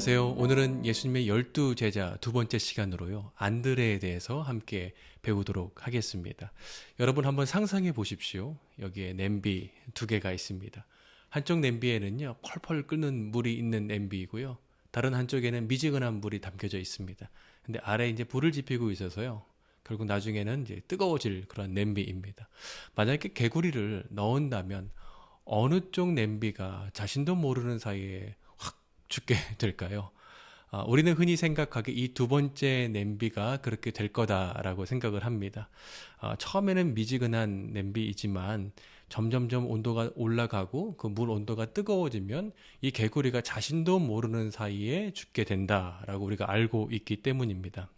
안녕하세요. 오늘은 예수님의 12제자 두 번째 시간으로요. 안드레에 대해서 함께 배우도록 하겠습니다. 여러분 한번 상상해 보십시오. 여기에 냄비 두 개가 있습니다. 한쪽 냄비에는요, 펄펄 끓는 물이 있는 냄비이고요. 다른 한쪽에는 미지근한 물이 담겨져 있습니다. 근데 아래에 이제 불을 지피고 있어서요. 결국 나중에는 이제 뜨거워질 그런 냄비입니다. 만약에 개구리를 넣은다면 어느 쪽 냄비가 자신도 모르는 사이에 죽게 될까요? 우리는 흔히 생각하기에 이 두 번째 냄비가 그렇게 될 거다라고 생각을 합니다. 처음에는 미지근한 냄비이지만 점점점 온도가 올라가고 그 물 온도가 뜨거워지면 이 개구리가 자신도 모르는 사이에 죽게 된다라고 우리가 알고 있기 때문입니다.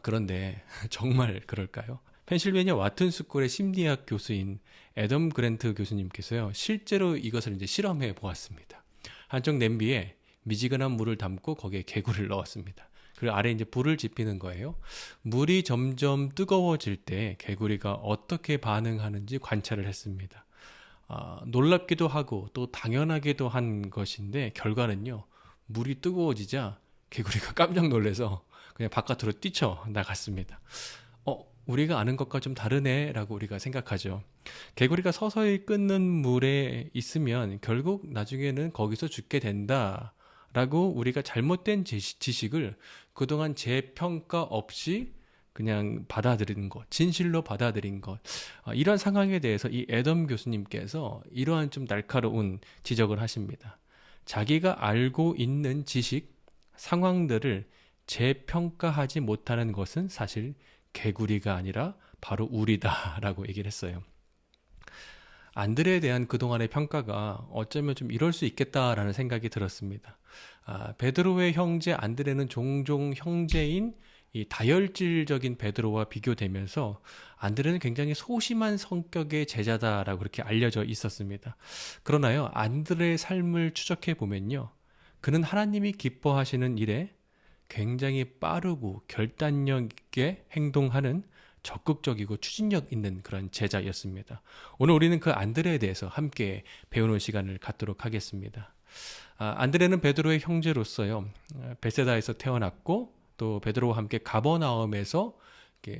그런데 정말 그럴까요? 펜실베니아 와튼 스쿨의 심리학 교수인 애덤 그랜트 교수님께서요, 실제로 이것을 이제 실험해 보았습니다. 한쪽 냄비에 미지근한 물을 담고 거기에 개구리를 넣었습니다. 그리고 아래 이제 불을 지피는 거예요. 물이 점점 뜨거워질 때 개구리가 어떻게 반응하는지 관찰을 했습니다. 놀랍기도 하고 또 당연하기도 한 것인데 결과는요, 물이 뜨거워지자 개구리가 깜짝 놀라서 그냥 바깥으로 뛰쳐나갔습니다. 우리가 아는 것과 좀 다르네 라고 우리가 생각하죠. 개구리가 서서히 끓는 물에 있으면 결국 나중에는 거기서 죽게 된다 라고 우리가 잘못된 지식을 그동안 재평가 없이 그냥 받아들이는 것, 진실로 받아들인 것, 이런 상황에 대해서 이 애덤 교수님께서 이러한 좀 날카로운 지적을 하십니다. 자기가 알고 있는 지식, 상황들을 재평가하지 못하는 것은 사실 개구리가 아니라 바로 우리다라고 얘기를 했어요. 안드레에 대한 그동안의 평가가 어쩌면 좀 이럴 수 있겠다라는 생각이 들었습니다. 베드로의 형제 안드레는 종종 형제인 이 다혈질적인 베드로와 비교되면서 안드레는 굉장히 소심한 성격의 제자다라고 그렇게 알려져 있었습니다. 그러나요, 안드레의 삶을 추적해 보면요, 그는 하나님이 기뻐하시는 일에 굉장히 빠르고 결단력 있게 행동하는 적극적이고 추진력 있는 그런 제자였습니다. 오늘 우리는 그 안드레에 대해서 함께 배우는 시간을 갖도록 하겠습니다. 안드레는 베드로의 형제로서요, 베세다에서 태어났고 또 베드로와 함께 가버나움에서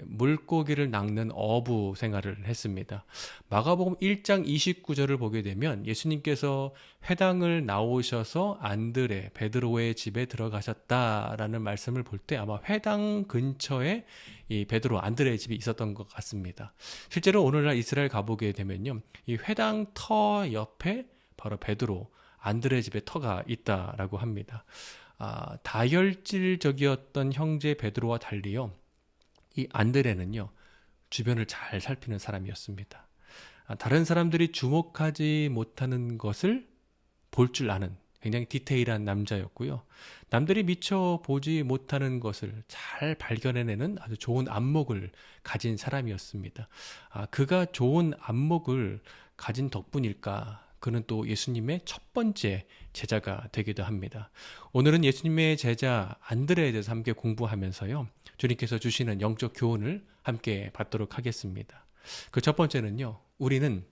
물고기를 낚는 어부 생활을 했습니다. 마가복음 1장 29절을 보게 되면 예수님께서 회당을 나오셔서 안드레, 베드로의 집에 들어가셨다라는 말씀을 볼 때 아마 회당 근처에 이 베드로, 안드레의 집이 있었던 것 같습니다. 실제로 오늘날 이스라엘 가보게 되면요, 이 회당 터 옆에 바로 베드로, 안드레의 집에 터가 있다라고 합니다. 다혈질적이었던 형제 베드로와 달리요, 이 안드레는요, 주변을 잘 살피는 사람이었습니다. 다른 사람들이 주목하지 못하는 것을 볼 줄 아는 굉장히 디테일한 남자였고요. 남들이 미처 보지 못하는 것을 잘 발견해내는 아주 좋은 안목을 가진 사람이었습니다. 그가 좋은 안목을 가진 덕분일까? 그는 또 예수님의 첫 번째 제자가 되기도 합니다. 오늘은 예수님의 제자 안드레에 대해서 함께 공부하면서요, 주님께서 주시는 영적 교훈을 함께 받도록 하겠습니다. 그 첫 번째는요, 우리는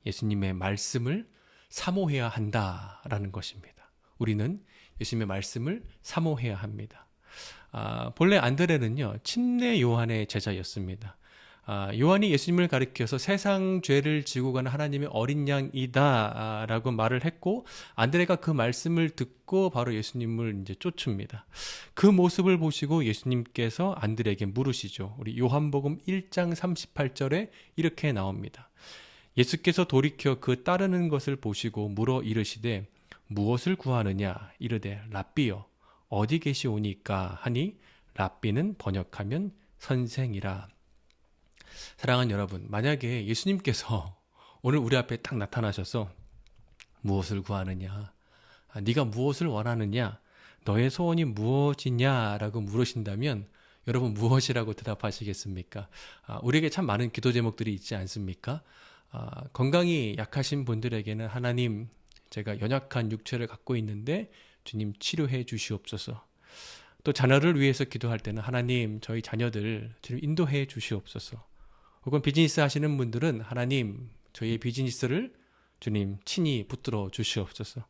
예수님의 말씀을 사모해야 한다라는 것입니다. 우리는 예수님의 말씀을 사모해야 합니다. 본래 안드레는요, 침례 요한의 제자였습니다. 요한이 예수님을 가리켜서 세상 죄를 지고 가는 하나님의 어린 양이다 라고 말을 했고, 안드레가 그 말씀을 듣고 바로 예수님을 이제 쫓습니다. 그 모습을 보시고 예수님께서 안드레에게 물으시죠. 우리 요한복음 1장 38절에 이렇게 나옵니다. 예수께서 돌이켜 그 따르는 것을 보시고 물어 이르시되 무엇을 구하느냐? 이르되 랍비여 어디 계시오니까 하니, 랍비는 번역하면 선생이라. 사랑하는 여러분, 만약에 예수님께서 오늘 우리 앞에 딱 나타나셔서 무엇을 구하느냐, 네가 무엇을 원하느냐, 너의 소원이 무엇이냐라고 물으신다면 여러분 무엇이라고 대답하시겠습니까? 우리에게 참 많은 기도 제목들이 있지 않습니까? 건강이 약하신 분들에게는 하나님, 제가 연약한 육체를 갖고 있는데 주님 치료해 주시옵소서. 또 자녀를 위해서 기도할 때는 하나님, 저희 자녀들 주님 인도해 주시옵소서. 혹은 비즈니스 하시는 분들은 하나님, 저희의 비즈니스를 주님 친히 붙들어 주시옵소서.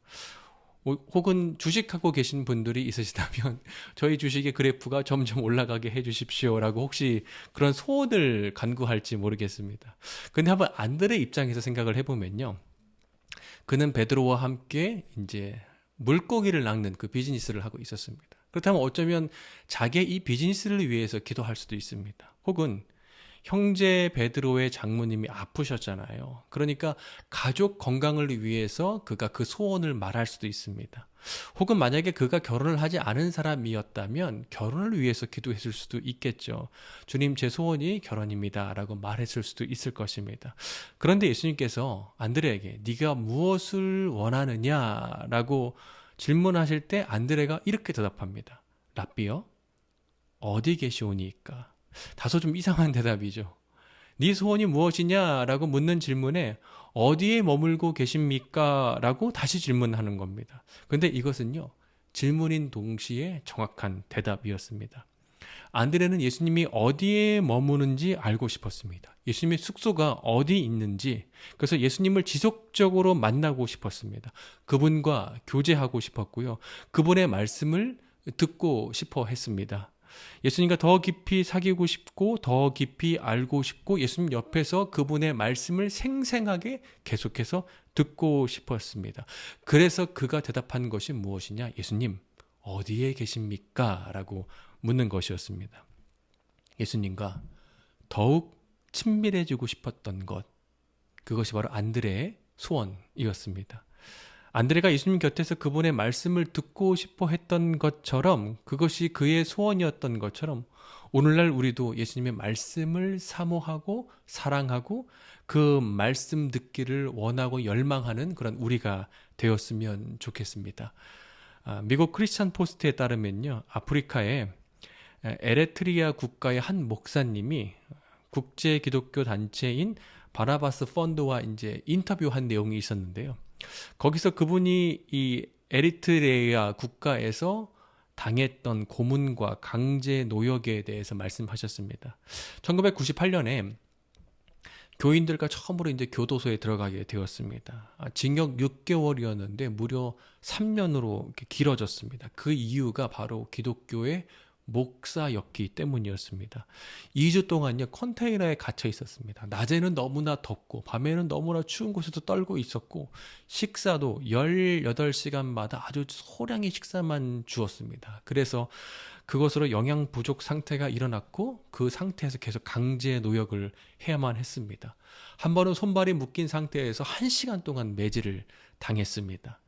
혹은 주식하고 계신 분들이 있으시다면 저희 주식의 그래프가 점점 올라가게 해주십시오라고 혹시 그런 소원을 간구할지 모르겠습니다. 근데 한번 안드레 입장에서 생각을 해보면요. 그는 베드로와 함께 이제 물고기를 낚는 그 비즈니스를 하고 있었습니다. 그렇다면 어쩌면 자기의 이 비즈니스를 위해서 기도할 수도 있습니다. 혹은 형제 베드로의 장모님이 아프셨잖아요. 그러니까 가족 건강을 위해서 그가 그 소원을 말할 수도 있습니다. 혹은 만약에 그가 결혼을 하지 않은 사람이었다면 결혼을 위해서 기도했을 수도 있겠죠. 주님, 제 소원이 결혼입니다 라고 말했을 수도 있을 것입니다. 그런데 예수님께서 안드레에게 네가 무엇을 원하느냐 라고 질문하실 때 안드레가 이렇게 대답합니다. 랍비여, 어디 계시오니까? 다소 좀 이상한 대답이죠. 네 소원이 무엇이냐라고 묻는 질문에 어디에 머물고 계십니까? 라고 다시 질문하는 겁니다. 근데 이것은요, 질문인 동시에 정확한 대답이었습니다. 안드레는 예수님이 어디에 머무는지 알고 싶었습니다. 예수님의 숙소가 어디 있는지, 그래서 예수님을 지속적으로 만나고 싶었습니다. 그분과 교제하고 싶었고요. 그분의 말씀을 듣고 싶어 했습니다. 예수님과 더 깊이 사귀고 싶고 더 깊이 알고 싶고 예수님 옆에서 그분의 말씀을 생생하게 계속해서 듣고 싶었습니다. 그래서 그가 대답한 것이 무엇이냐? 예수님, 어디에 계십니까? 라고 묻는 것이었습니다. 예수님과 더욱 친밀해지고 싶었던 것, 그것이 바로 안드레의 소원이었습니다. 안드레가 예수님 곁에서 그분의 말씀을 듣고 싶어 했던 것처럼, 그것이 그의 소원이었던 것처럼 오늘날 우리도 예수님의 말씀을 사모하고 사랑하고 그 말씀 듣기를 원하고 열망하는 그런 우리가 되었으면 좋겠습니다. 미국 크리스찬 포스트에 따르면요, 아프리카의 에레트리아 국가의 한 목사님이 국제 기독교 단체인 바나바스 펀드와 이제 인터뷰한 내용이 있었는데요. 거기서 그분이 이 에리트레아 국가에서 당했던 고문과 강제 노역에 대해서 말씀하셨습니다. 1998년에 교인들과 처음으로 이제 교도소에 들어가게 되었습니다. 징역 6개월이었는데 무려 3년으로 길어졌습니다. 그 이유가 바로 기독교의 목사였기 때문이었습니다. 2주 동안요, 컨테이너에 갇혀 있었습니다. 낮에는 너무나 덥고 밤에는 너무나 추운 곳에서 떨고 있었고 식사도 18시간마다 아주 소량의 식사만 주었습니다. 그래서 그것으로 영양 부족 상태가 일어났고 그 상태에서 계속 강제 노역을 해야만 했습니다. 한 번은 손발이 묶인 상태에서 1시간 동안 매질을 당했습니다.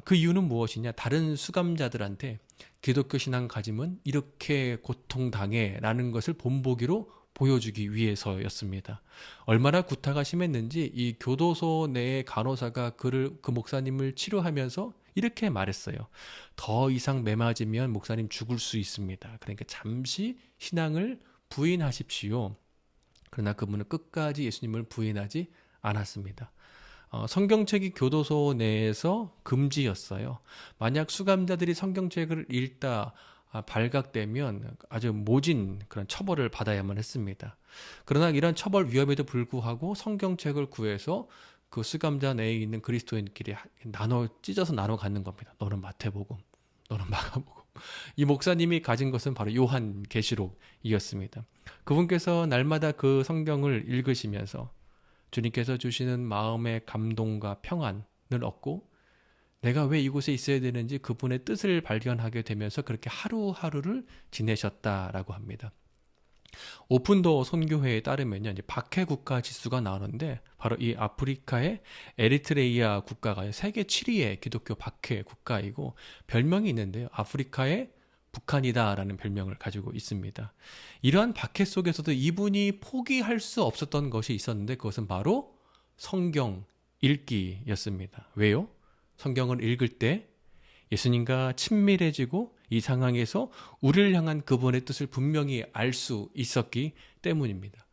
그 이유는 무엇이냐? 다른 수감자들한테 기독교 신앙 가짐은 이렇게 고통당해 라는 것을 본보기로 보여주기 위해서였습니다. 얼마나 구타가 심했는지 이 교도소 내의 간호사가 그 목사님을 치료하면서 이렇게 말했어요. 더 이상 매맞으면 목사님 죽을 수 있습니다. 그러니까 잠시 신앙을 부인하십시오. 그러나 그분은 끝까지 예수님을 부인하지 않았습니다. 성경책이 교도소 내에서 금지였어요. 만약 수감자들이 성경책을 읽다 발각되면 아주 모진 그런 처벌을 받아야만 했습니다. 그러나 이런 처벌 위험에도 불구하고 성경책을 구해서 그 수감자 내에 있는 그리스도인끼리 찢어서 나눠 갖는 겁니다. 너는 마태복음, 너는 마가복음. 이 목사님이 가진 것은 바로 요한계시록이었습니다. 그분께서 날마다 그 성경을 읽으시면서 주님께서 주시는 마음의 감동과 평안을 얻고 내가 왜 이곳에 있어야 되는지 그분의 뜻을 발견하게 되면서 그렇게 하루하루를 지내셨다라고 합니다. 오픈도어 선교회에 따르면요, 이제 박해 국가 지수가 나오는데 바로 이 아프리카의 에리트레이아 국가가 세계 7위의 기독교 박해 국가이고 별명이 있는데요. 아프리카의 북한이다라는 별명을 가지고 있습니다. 이러한 박해 속에서도 이분이 포기할 수 없었던 것이 있었는데 그것은 바로 성경 읽기였습니다. 왜요? 성경을 읽을 때 예수님과 친밀해지고 이 상황에서 우리를 향한 그분의 뜻을 분명히 알 수 있었기 때문입니다.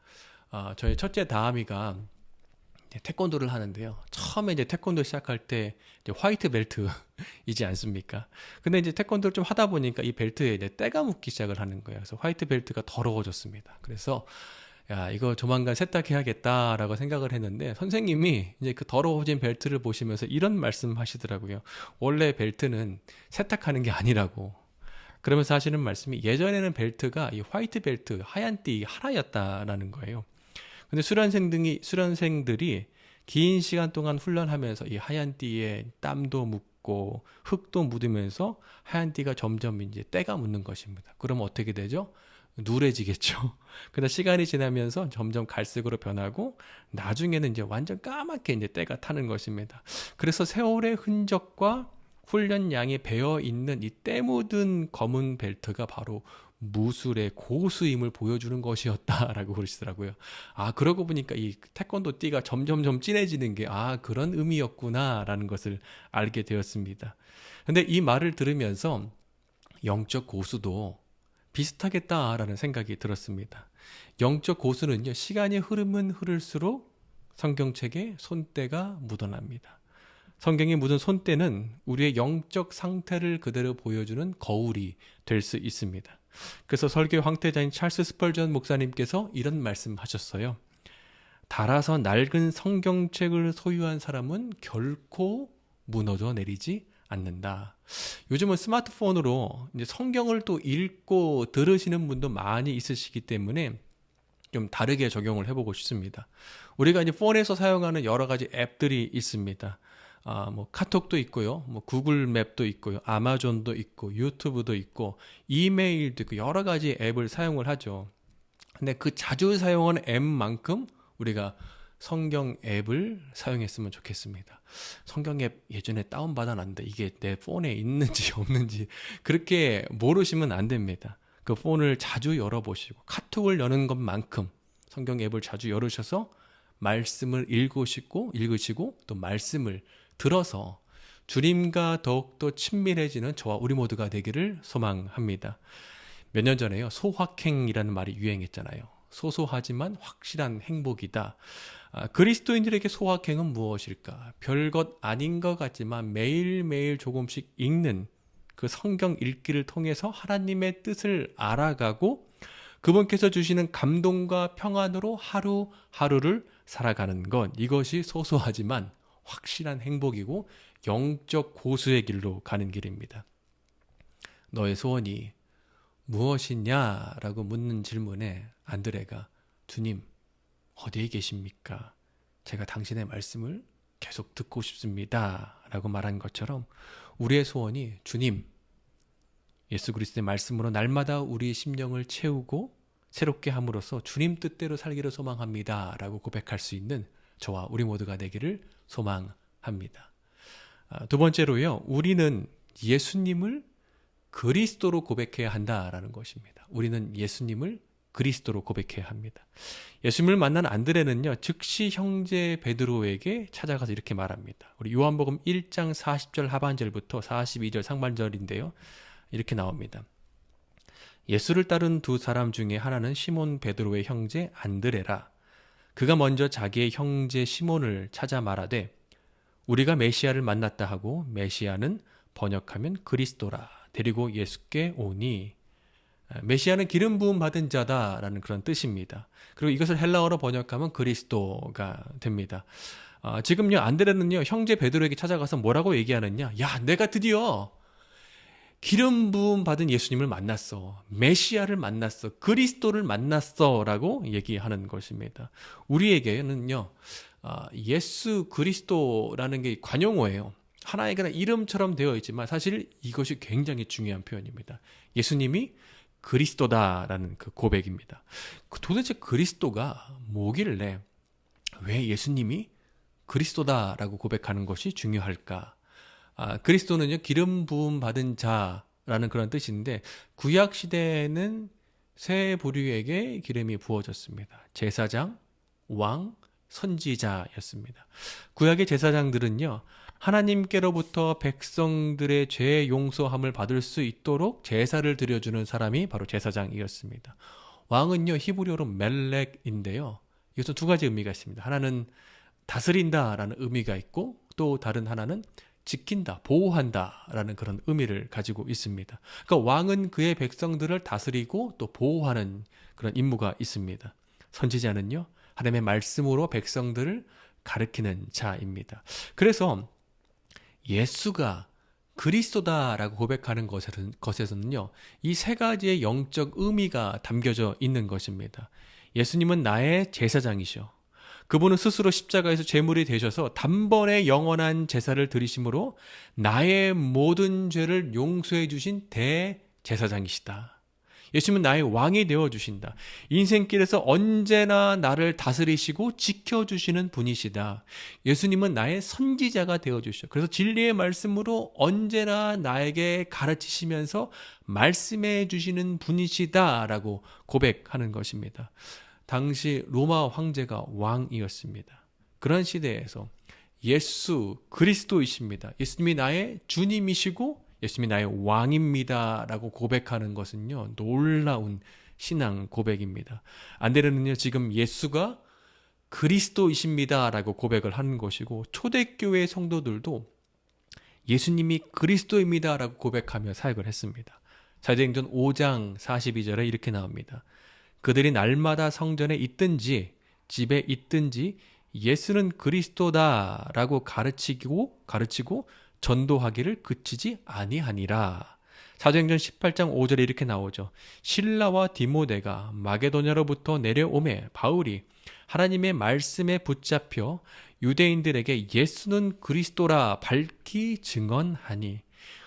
저희 첫째 다함이가 태권도를 하는데요. 처음에 이제 태권도 시작할 때 이제 화이트 벨트이지 않습니까? 근데 이제 태권도를 좀 하다 보니까 이 벨트에 이제 때가 묻기 시작을 하는 거예요. 그래서 화이트 벨트가 더러워졌습니다. 그래서 야, 이거 조만간 세탁해야겠다라고 생각을 했는데 선생님이 이제 그 더러워진 벨트를 보시면서 이런 말씀 하시더라고요. 원래 벨트는 세탁하는 게 아니라고. 그러면서 하시는 말씀이 예전에는 벨트가 이 화이트 벨트, 하얀 띠 하나였다라는 거예요. 근데 수련생들이 긴 시간 동안 훈련하면서 이 하얀 띠에 땀도 묻고 흙도 묻으면서 하얀 띠가 점점 이제 때가 묻는 것입니다. 그럼 어떻게 되죠? 누래지겠죠. 근데 시간이 지나면서 점점 갈색으로 변하고 나중에는 이제 완전 까맣게 이제 때가 타는 것입니다. 그래서 세월의 흔적과 훈련량이 배어 있는 이 때 묻은 검은 벨트가 바로 무술의 고수임을 보여주는 것이었다라고 그러시더라고요. 아, 그러고 보니까 이 태권도 띠가 점점점 진해지는 게 그런 의미였구나라는 것을 알게 되었습니다. 근데 이 말을 들으면서 영적 고수도 비슷하겠다라는 생각이 들었습니다. 영적 고수는요, 시간이 흐르면 흐를수록 성경책에 손때가 묻어납니다. 성경에 묻은 손때는 우리의 영적 상태를 그대로 보여주는 거울이 될 수 있습니다. 그래서 설교 황태자인 찰스 스펄전 목사님께서 이런 말씀하셨어요. 닳아서 낡은 성경책을 소유한 사람은 결코 무너져 내리지 않는다. 요즘은 스마트폰으로 이제 성경을 또 읽고 들으시는 분도 많이 있으시기 때문에 좀 다르게 적용을 해보고 싶습니다. 우리가 이제 폰에서 사용하는 여러 가지 앱들이 있습니다. 뭐 카톡도 있고요, 뭐 구글 맵도 있고요, 아마존도 있고, 유튜브도 있고, 이메일도 있고, 여러 가지 앱을 사용을 하죠. 근데 그 자주 사용하는 앱만큼 우리가 성경 앱을 사용했으면 좋겠습니다. 성경 앱 예전에 다운받아놨는데 이게 내 폰에 있는지 없는지 그렇게 모르시면 안 됩니다. 그 폰을 자주 열어보시고 카톡을 여는 것만큼 성경 앱을 자주 열으셔서 말씀을 읽으시고 또 말씀을 들어서 주님과 더욱더 친밀해지는 저와 우리 모두가 되기를 소망합니다. 몇 년 전에요, 소확행이라는 말이 유행했잖아요. 소소하지만 확실한 행복이다. 그리스도인들에게 소확행은 무엇일까? 별것 아닌 것 같지만 매일매일 조금씩 읽는 그 성경 읽기를 통해서 하나님의 뜻을 알아가고 그분께서 주시는 감동과 평안으로 하루하루를 살아가는 것, 이것이 소소하지만 확실한 행복이고 영적 고수의 길로 가는 길입니다. 너의 소원이 무엇이냐라고 묻는 질문에 안드레가 주님, 어디에 계십니까? 제가 당신의 말씀을 계속 듣고 싶습니다 라고 말한 것처럼 우리의 소원이 주님, 예수 그리스도의 말씀으로 날마다 우리의 심령을 채우고 새롭게 함으로써 주님 뜻대로 살기를 소망합니다 라고 고백할 수 있는 저와 우리 모두가 되기를 소망합니다. 두 번째로요, 우리는 예수님을 그리스도로 고백해야 한다라는 것입니다. 우리는 예수님을 그리스도로 고백해야 합니다. 예수님을 만난 안드레는요, 즉시 형제 베드로에게 찾아가서 이렇게 말합니다. 우리 요한복음 1장 40절 하반절부터 42절 상반절인데요, 이렇게 나옵니다. 예수를 따른 두 사람 중에 하나는 시몬 베드로의 형제 안드레라. 그가 먼저 자기의 형제 시몬을 찾아 말하되 우리가 메시아를 만났다 하고, 메시아는 번역하면 그리스도라, 데리고 예수께 오니. 메시아는 기름 부음 받은 자다라는 그런 뜻입니다. 그리고 이것을 헬라어로 번역하면 그리스도가 됩니다. 지금요, 안드레는요, 형제 베드로에게 찾아가서 뭐라고 얘기하느냐? 야, 내가 드디어 기름 부음 받은 예수님을 만났어. 메시아를 만났어. 그리스도를 만났어. 라고 얘기하는 것입니다. 우리에게는요, 예수 그리스도라는 게 관용어예요. 하나의 그냥 이름처럼 되어 있지만 사실 이것이 굉장히 중요한 표현입니다. 예수님이 그리스도다라는 그 고백입니다. 도대체 그리스도가 뭐길래 왜 예수님이 그리스도다라고 고백하는 것이 중요할까? 그리스도는요, 기름 부음 받은 자라는 그런 뜻인데, 구약 시대에는 세 부류에게 기름이 부어졌습니다. 제사장, 왕, 선지자였습니다. 구약의 제사장들은요, 하나님께로부터 백성들의 죄 용서함을 받을 수 있도록 제사를 드려주는 사람이 바로 제사장이었습니다. 왕은요, 히브리어로 멜렉인데요, 이것은 두 가지 의미가 있습니다. 하나는 다스린다라는 의미가 있고, 또 다른 하나는 지킨다, 보호한다라는 그런 의미를 가지고 있습니다. 그러니까 왕은 그의 백성들을 다스리고 또 보호하는 그런 임무가 있습니다. 선지자는요, 하나님의 말씀으로 백성들을 가르치는 자입니다. 그래서 예수가 그리스도다라고 고백하는 것에서는요, 이 세 가지의 영적 의미가 담겨져 있는 것입니다. 예수님은 나의 제사장이셔. 그분은 스스로 십자가에서 제물이 되셔서 단번에 영원한 제사를 드리심으로 나의 모든 죄를 용서해 주신 대제사장이시다. 예수님은 나의 왕이 되어주신다. 인생길에서 언제나 나를 다스리시고 지켜주시는 분이시다. 예수님은 나의 선지자가 되어주셔. 그래서 진리의 말씀으로 언제나 나에게 가르치시면서 말씀해 주시는 분이시다라고 고백하는 것입니다. 당시 로마 황제가 왕이었습니다. 그런 시대에서 예수 그리스도이십니다. 예수님이 나의 주님이시고 예수님이 나의 왕입니다 라고 고백하는 것은요, 놀라운 신앙 고백입니다. 안데르는요, 지금 예수가 그리스도이십니다 라고 고백을 하는 것이고, 초대교회 성도들도 예수님이 그리스도입니다 라고 고백하며 사역을 했습니다. 사도행전 5장 42절에 이렇게 나옵니다. 그들이 날마다 성전에 있든지 집에 있든지 예수는 그리스도다 라고 가르치고 전도하기를 그치지 아니하니라. 사도행전 18장 5절에 이렇게 나오죠. 실라와 디모데가 마게도냐로부터 내려오매 바울이 하나님의 말씀에 붙잡혀 유대인들에게 예수는 그리스도라 밝히 증언하니.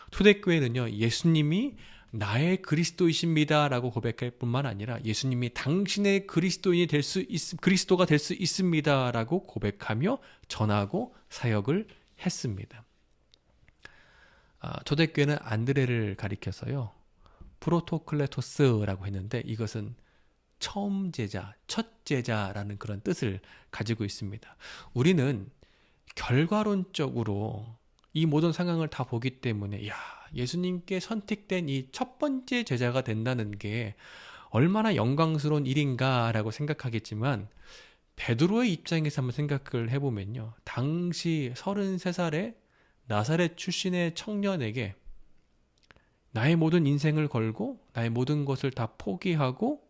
초대교회는요, 예수님이 나의 그리스도이십니다 라고 고백할 뿐만 아니라 예수님이 당신의 그리스도가 될 수 있습니다 라고 고백하며 전하고 사역을 했습니다. 초대교회는 안드레를 가리켜서요, 프로토클레토스라고 했는데 이것은 처음 제자, 첫 제자라는 그런 뜻을 가지고 있습니다. 우리는 결과론적으로 이 모든 상황을 다 보기 때문에 예수님께 선택된 이 첫 번째 제자가 된다는 게 얼마나 영광스러운 일인가라고 생각하겠지만, 베드로의 입장에서 한번 생각을 해보면요, 당시 33살의 나사렛 출신의 청년에게 나의 모든 인생을 걸고 나의 모든 것을 다 포기하고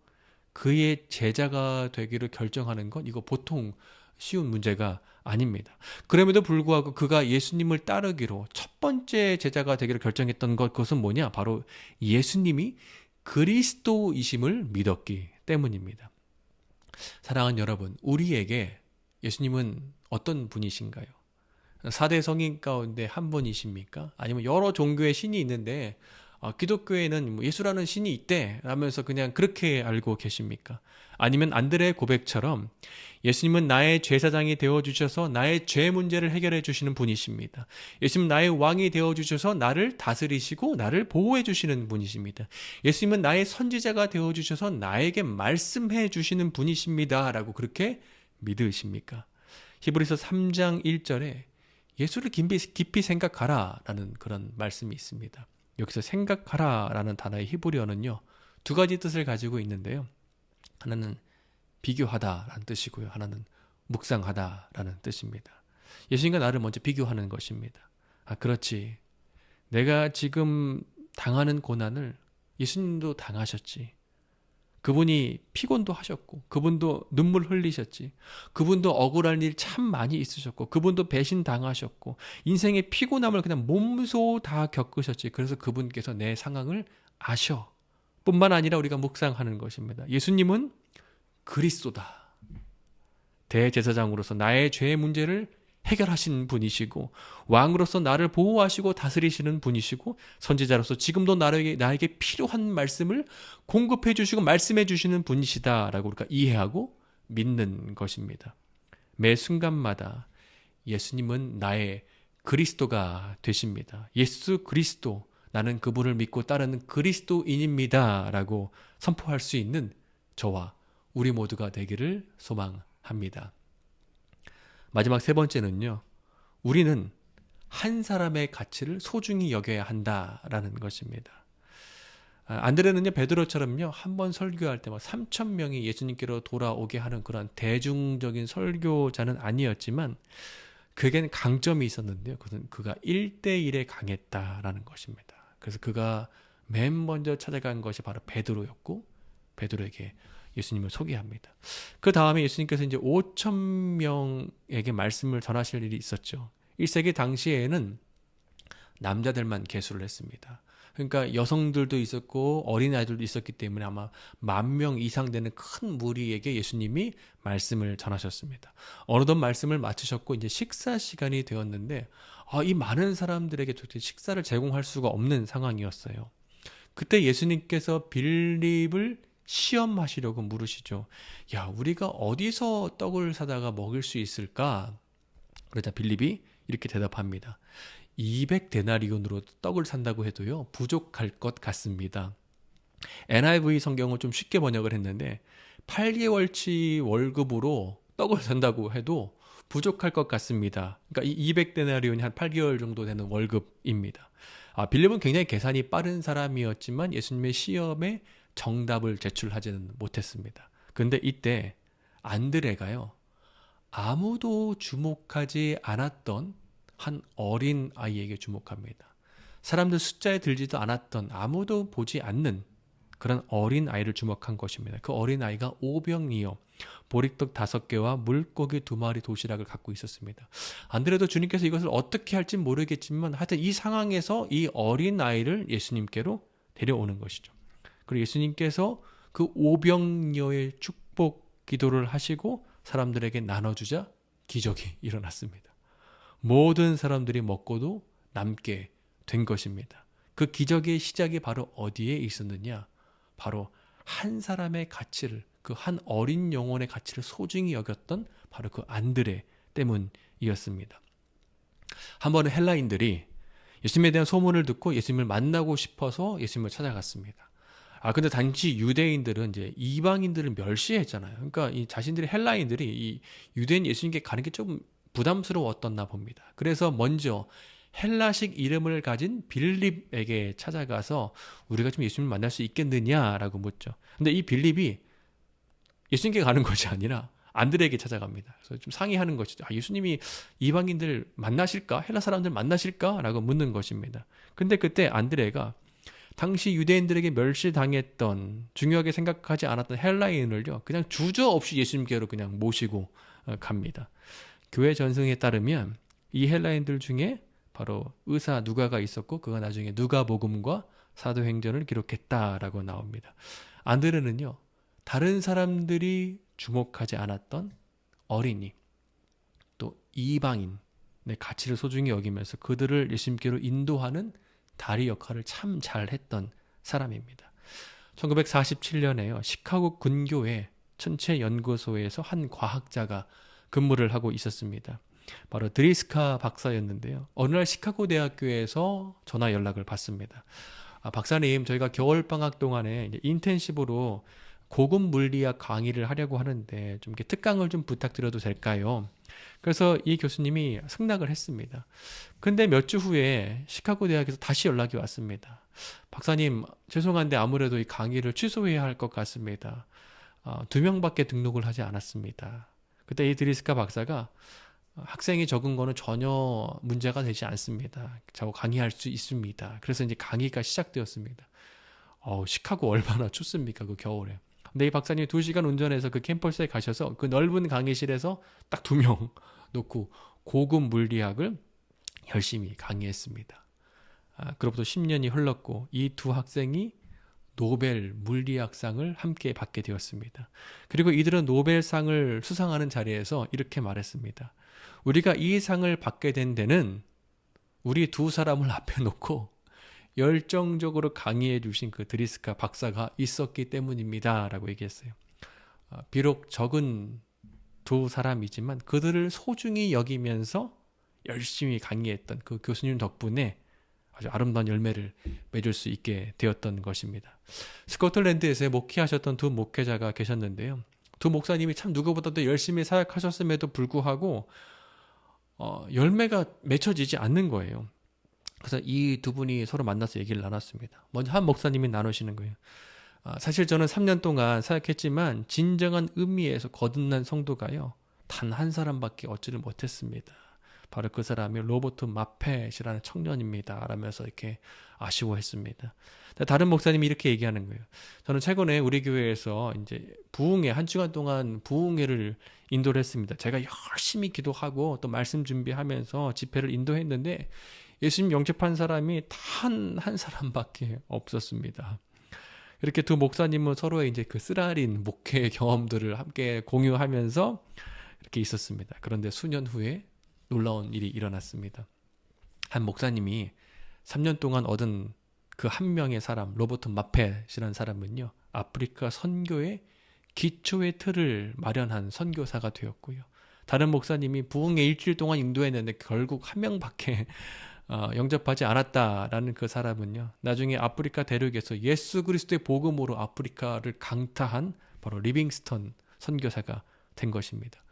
그의 제자가 되기를 결정하는 것, 이거 보통 쉬운 문제가 아닙니다. 그럼에도 불구하고 그가 예수님을 따르기로 첫 번째 제자가 되기를 결정했던 것, 그것은 뭐냐? 바로 예수님이 그리스도이심을 믿었기 때문입니다. 사랑하는 여러분, 우리에게 예수님은 어떤 분이신가요? 4대 성인 가운데 한 분이십니까? 아니면 여러 종교의 신이 있는데 기독교에는 예수라는 신이 있대 라면서 그냥 그렇게 알고 계십니까? 아니면 안드레의 고백처럼 예수님은 나의 제사장이 되어주셔서 나의 죄 문제를 해결해 주시는 분이십니다. 예수님은 나의 왕이 되어주셔서 나를 다스리시고 나를 보호해 주시는 분이십니다. 예수님은 나의 선지자가 되어주셔서 나에게 말씀해 주시는 분이십니다 라고 그렇게 믿으십니까? 히브리서 3장 1절에 예수를 깊이 생각하라 라는 그런 말씀이 있습니다. 여기서 생각하라 라는 단어의 히브리어는요, 두 가지 뜻을 가지고 있는데요. 하나는 비교하다 라는 뜻이고요, 하나는 묵상하다 라는 뜻입니다. 예수님과 나를 먼저 비교하는 것입니다. 그렇지, 내가 지금 당하는 고난을 예수님도 당하셨지. 그분이 피곤도 하셨고, 그분도 눈물 흘리셨지. 그분도 억울한 일 참 많이 있으셨고, 그분도 배신 당하셨고, 인생의 피곤함을 그냥 몸소 다 겪으셨지. 그래서 그분께서 내 상황을 아셔. 뿐만 아니라 우리가 묵상하는 것입니다. 예수님은 그리스도다. 대제사장으로서 나의 죄의 문제를 해결하신 분이시고, 왕으로서 나를 보호하시고 다스리시는 분이시고, 선지자로서 지금도 나에게 필요한 말씀을 공급해 주시고 말씀해 주시는 분이시다라고 우리가 이해하고 믿는 것입니다. 매 순간마다 예수님은 나의 그리스도가 되십니다. 예수 그리스도, 나는 그분을 믿고 따르는 그리스도인입니다 라고 선포할 수 있는 저와 우리 모두가 되기를 소망합니다. 마지막 세 번째는요, 우리는 한 사람의 가치를 소중히 여겨야 한다라는 것입니다. 안드레는요, 베드로처럼요, 한 번 설교할 때 3,000명이 예수님께로 돌아오게 하는 그런 대중적인 설교자는 아니었지만, 그에게는 강점이 있었는데요, 그것은 그가 1대1에 강했다라는 것입니다. 그래서 그가 맨 먼저 찾아간 것이 바로 베드로였고, 베드로에게 예수님을 소개합니다. 그 다음에 예수님께서 이제 5천 명에게 말씀을 전하실 일이 있었죠. 1세기 당시에는 남자들만 계수를 했습니다. 그러니까 여성들도 있었고 어린아이들도 있었기 때문에 아마 10,000명 이상 되는 큰 무리에게 예수님이 말씀을 전하셨습니다. 어느덧 말씀을 마치셨고 이제 식사 시간이 되었는데 이 많은 사람들에게 도대체 식사를 제공할 수가 없는 상황이었어요. 그때 예수님께서 빌립을 시험하시려고 물으시죠. 야, 우리가 어디서 떡을 사다가 먹을 수 있을까? 그러자 빌립이 이렇게 대답합니다. 200데나리온으로 떡을 산다고 해도요, 부족할 것 같습니다. NIV 성경을 좀 쉽게 번역을 했는데 8개월치 월급으로 떡을 산다고 해도 부족할 것 같습니다. 그러니까 이 200데나리온이 한 8개월 정도 되는 월급입니다. 빌립은 굉장히 계산이 빠른 사람이었지만 예수님의 시험에 정답을 제출하지는 못했습니다. 그런데 이때 안드레가요, 아무도 주목하지 않았던 한 어린 아이에게 주목합니다. 사람들 숫자에 들지도 않았던 아무도 보지 않는 그런 어린 아이를 주목한 것입니다. 그 어린 아이가 오병이어 보리떡 5개와 물고기 2마리 도시락을 갖고 있었습니다. 안드레도 주님께서 이것을 어떻게 할지 모르겠지만 하여튼 이 상황에서 이 어린 아이를 예수님께로 데려오는 것이죠. 그리고 예수님께서 그 오병이어의 축복 기도를 하시고 사람들에게 나눠주자 기적이 일어났습니다. 모든 사람들이 먹고도 남게 된 것입니다. 그 기적의 시작이 바로 어디에 있었느냐? 바로 한 사람의 가치를, 그 한 어린 영혼의 가치를 소중히 여겼던 바로 그 안드레 때문이었습니다. 한 번은 헬라인들이 예수님에 대한 소문을 듣고 예수님을 만나고 싶어서 예수님을 찾아갔습니다. 근데 단지 유대인들은 이제 이방인들을 멸시했잖아요. 그러니까 이 자신들의 헬라인들이 이 유대인 예수님께 가는 게 조금 부담스러웠었나 봅니다. 그래서 먼저 헬라식 이름을 가진 빌립에게 찾아가서 우리가 좀 예수님을 만날 수 있겠느냐라고 묻죠. 근데 이 빌립이 예수님께 가는 것이 아니라 안드레에게 찾아갑니다. 그래서 좀 상의하는 것이죠. 예수님이 이방인들 만나실까? 헬라 사람들 만나실까? 라고 묻는 것입니다. 근데 그때 안드레가 당시 유대인들에게 멸시당했던, 중요하게 생각하지 않았던 헬라인을요, 그냥 주저없이 예수님께로 그냥 모시고 갑니다. 교회 전승에 따르면 이 헬라인들 중에 바로 의사 누가가 있었고 그가 나중에 누가복음과 사도행전을 기록했다라고 나옵니다. 안드레는요, 다른 사람들이 주목하지 않았던 어린이, 또 이방인의 가치를 소중히 여기면서 그들을 예수님께로 인도하는 다리 역할을 참 잘했던 사람입니다. 1947년에요. 시카고 근교의 천체연구소에서 한 과학자가 근무를 하고 있었습니다. 바로 드리스카 박사였는데요. 어느 날 시카고 대학교에서 전화 연락을 받습니다. 박사님, 저희가 겨울방학 동안에 이제 인텐시브로 고급 물리학 강의를 하려고 하는데 좀 이렇게 특강을 좀 부탁드려도 될까요? 그래서 이 교수님이 승낙을 했습니다. 근데 몇 주 후에 시카고 대학에서 다시 연락이 왔습니다. 박사님, 죄송한데 아무래도 이 강의를 취소해야 할 것 같습니다. 2명밖에 등록을 하지 않았습니다. 그때 이 드리스카 박사가 학생이 적은 거는 전혀 문제가 되지 않습니다. 저 강의할 수 있습니다. 그래서 이제 강의가 시작되었습니다. 시카고 얼마나 춥습니까, 그 겨울에. 근데 이 박사님이 2시간 운전해서 그 캠퍼스에 가셔서 그 넓은 강의실에서 딱 2명 놓고 고급 물리학을 열심히 강의했습니다. 그로부터 10년이 흘렀고 이 두 학생이 노벨 물리학상을 함께 받게 되었습니다. 그리고 이들은 노벨상을 수상하는 자리에서 이렇게 말했습니다. 우리가 이 상을 받게 된 데는 우리 두 사람을 앞에 놓고 열정적으로 강의해 주신 그 드리스카 박사가 있었기 때문입니다. 라고 얘기했어요. 비록 적은 두 사람이지만 그들을 소중히 여기면서 열심히 강의했던 그 교수님 덕분에 아주 아름다운 열매를 맺을 수 있게 되었던 것입니다. 스코틀랜드에서 목회하셨던 두 목회자가 계셨는데요. 두 목사님이 참 누구보다도 열심히 사역하셨음에도 불구하고 열매가 맺혀지지 않는 거예요. 그래서 이 두 분이 서로 만나서 얘기를 나눴습니다. 먼저 한 목사님이 나누시는 거예요. 사실 저는 3년 동안 사역했지만 진정한 의미에서 거듭난 성도가요, 단 한 사람밖에 얻지를 못했습니다. 바로 그 사람이 로버트 마펫이라는 청년입니다. 라면서 이렇게 아쉬워했습니다. 다른 목사님이 이렇게 얘기하는 거예요. 저는 최근에 우리 교회에서 이제 부흥회, 한 주간 동안 부흥회를 인도를 했습니다. 제가 열심히 기도하고 또 말씀 준비하면서 집회를 인도했는데 예수님 영접한 사람이 단 한 사람밖에 없었습니다. 이렇게 두 목사님은 서로의 이제 그 쓰라린 목회 경험들을 함께 공유하면서 이렇게 있었습니다. 그런데 수년 후에 놀라운 일이 일어났습니다. 한 목사님이 3년 동안 얻은 그 한 명의 사람, 로버트 마펫이라는 사람은요, 아프리카 선교의 기초의 틀을 마련한 선교사가 되었고요. 다른 목사님이 부흥회 일주일 동안 인도했는데 결국 한 명밖에 영접하지 않았다라는 그 사람은요, 나중에 아프리카 대륙에서 예수 그리스도의 복음으로 아프리카를 강타한 바로 리빙스턴 선교사가 된 것입니다.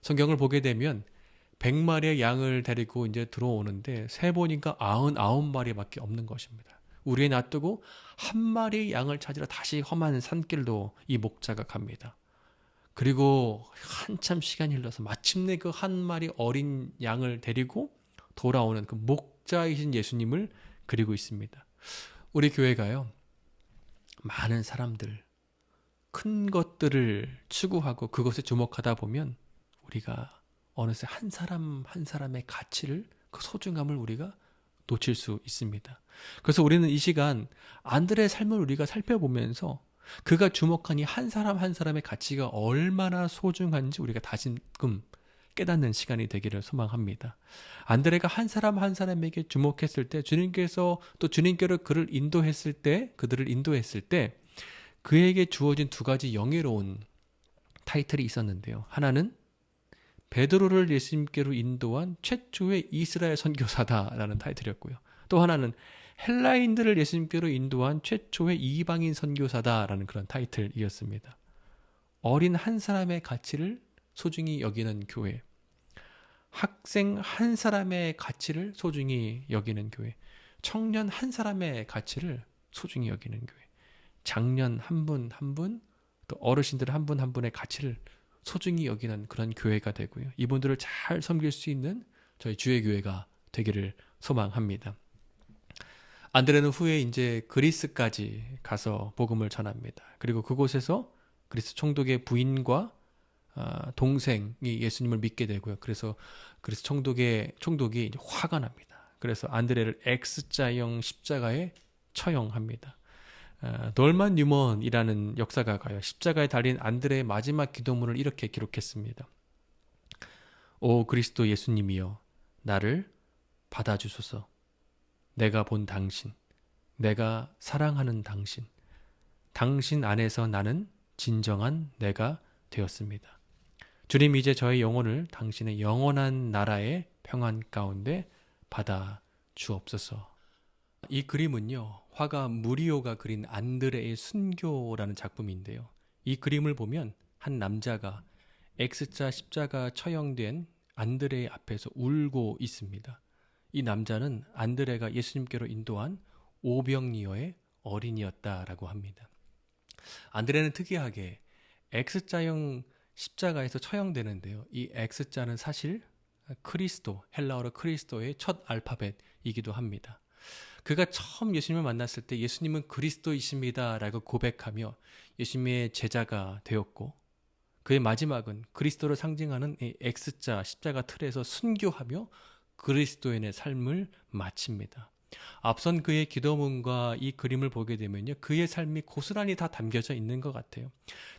성경을 보게 되면 100마리의 양을 데리고 이제 들어오는데 세보니까 99마리밖에 없는 것입니다. 우리에 놔두고 한 마리의 양을 찾으러 다시 험한 산길로 이 목자가 갑니다. 그리고 한참 시간이 흘러서 마침내 그 한 마리 어린 양을 데리고 돌아오는 그 목자이신 예수님을 그리고 있습니다. 우리 교회가요, 많은 사람들, 큰 것들을 추구하고 그것에 주목하다 보면 우리가 어느새 한 사람 한 사람의 가치를, 그 소중함을 우리가 놓칠 수 있습니다. 그래서 우리는 이 시간 안드레의 삶을 우리가 살펴보면서 그가 주목한 이 한 사람 한 사람의 가치가 얼마나 소중한지 우리가 다시금 깨닫는 시간이 되기를 소망합니다. 안드레가 한 사람 한 사람에게 주목했을 때, 주님께서 또 주님께로 그들을 인도했을 때 그에게 주어진 두 가지 영예로운 타이틀이 있었는데요. 하나는 베드로를 예수님께로 인도한 최초의 이스라엘 선교사다라는 타이틀이었고요. 또 하나는 헬라인들을 예수님께로 인도한 최초의 이방인 선교사다라는 그런 타이틀이었습니다. 어린 한 사람의 가치를 소중히 여기는 교회, 학생 한 사람의 가치를 소중히 여기는 교회, 청년 한 사람의 가치를 소중히 여기는 교회, 장년 한 분 한 분, 또 어르신들 한 분 한 분의 가치를 소중히 여기는 그런 교회가 되고요. 이분들을 잘 섬길 수 있는 저희 주의 교회가 되기를 소망합니다. 안드레는 후에 이제 그리스까지 가서 복음을 전합니다. 그리고 그곳에서 그리스 총독의 부인과 동생이 예수님을 믿게 되고요. 그래서 그리스 총독이 이제 화가 납니다. 그래서 안드레를 X자형 십자가에 처형합니다. 놀만 뉴먼이라는 역사가가요, 십자가에 달린 안드레의 마지막 기도문을 이렇게 기록했습니다. 오 그리스도 예수님이여, 나를 받아주소서. 내가 본 당신, 내가 사랑하는 당신, 당신 안에서 나는 진정한 내가 되었습니다. 주님, 이제 저의 영혼을 당신의 영원한 나라의 평안 가운데 받아 주옵소서. 이 그림은요, 화가 무리오가 그린 안드레의 순교라는 작품인데요. 이 그림을 보면 한 남자가 X자 십자가 처형된 안드레의 앞에서 울고 있습니다. 이 남자는 안드레가 예수님께로 인도한 오병이어의 어린이였다라고 합니다. 안드레는 특이하게 X자형 십자가에서 처형되는데요. 이 X자는 사실 크리스도, 헬라어로 크리스도의 첫 알파벳이기도 합니다. 그가 처음 예수님을 만났을 때 예수님은 그리스도이십니다 라고 고백하며 예수님의 제자가 되었고, 그의 마지막은 그리스도를 상징하는 이 X자 십자가 틀에서 순교하며 그리스도인의 삶을 마칩니다. 앞선 그의 기도문과 이 그림을 보게 되면요, 그의 삶이 고스란히 다 담겨져 있는 것 같아요.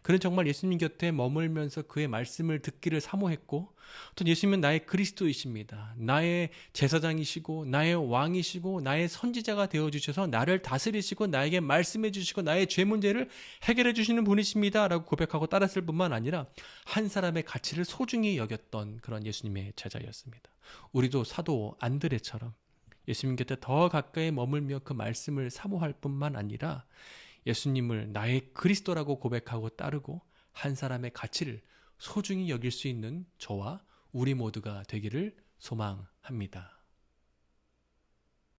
그는 정말 예수님 곁에 머물면서 그의 말씀을 듣기를 사모했고, 또 예수님은 나의 그리스도이십니다, 나의 제사장이시고 나의 왕이시고 나의 선지자가 되어주셔서 나를 다스리시고 나에게 말씀해 주시고 나의 죄 문제를 해결해 주시는 분이십니다 라고 고백하고 따랐을 뿐만 아니라 한 사람의 가치를 소중히 여겼던 그런 예수님의 제자였습니다. 우리도 사도 안드레처럼 예수님 곁에 더 가까이 머물며 그 말씀을 사모할 뿐만 아니라 예수님을 나의 그리스도라고 고백하고 따르고 한 사람의 가치를 소중히 여길 수 있는 저와 우리 모두가 되기를 소망합니다.